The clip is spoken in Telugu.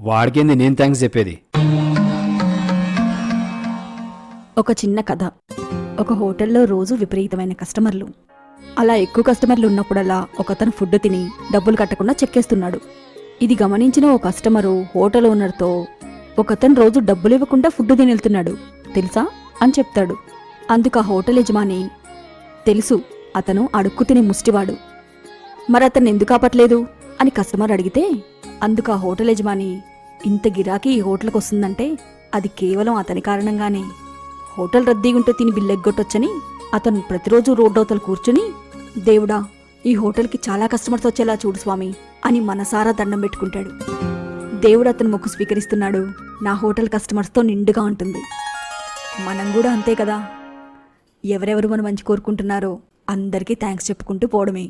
వాడికేంది నేను థ్యాంక్స్ చెప్పేది. ఒక చిన్న కథ. ఒక హోటల్లో రోజు విపరీతమైన కస్టమర్లు. అలా ఎక్కువ కస్టమర్లు ఉన్నప్పుడల్లా ఒకతను ఫుడ్ తిని డబ్బులు కట్టకుండా చెక్కేస్తున్నాడు. ఇది గమనించిన ఓ కస్టమరు హోటల్ ఓనర్తో, ఒకతను రోజు డబ్బులు ఇవ్వకుండా ఫుడ్ తిని వెళ్తున్నాడు తెలుసా అని చెప్తాడు. అందుకు ఆ హోటల్ యజమాని, తెలుసు, అతను అడుక్కు తినే ముష్టివాడు, మరి అతన్ని ఎందుకు ఆపట్లేదు అని కస్టమర్ అడిగితే, అందుకు ఆ హోటల్ యజమాని, ఇంత గిరాకీ ఈ హోటల్కి వస్తుందంటే అది కేవలం అతని కారణంగానే. హోటల్ రద్దీగుంటే తిని బిల్లెగ్గొట్టొచ్చని అతను ప్రతిరోజు రోడ్డవతల కూర్చుని, దేవుడా ఈ హోటల్కి చాలా కస్టమర్స్ వచ్చేలా చూడు స్వామి అని మనసారా దండం పెట్టుకుంటాడు. దేవుడు అతను మొక్కు స్వీకరిస్తున్నాడు. నా హోటల్ కస్టమర్స్తో నిండుగా ఉంటుంది. మనం కూడా అంతే కదా, ఎవరెవరు మన మంచి కోరుకుంటున్నారో అందరికీ థ్యాంక్స్ చెప్పుకుంటూ పోవడమే.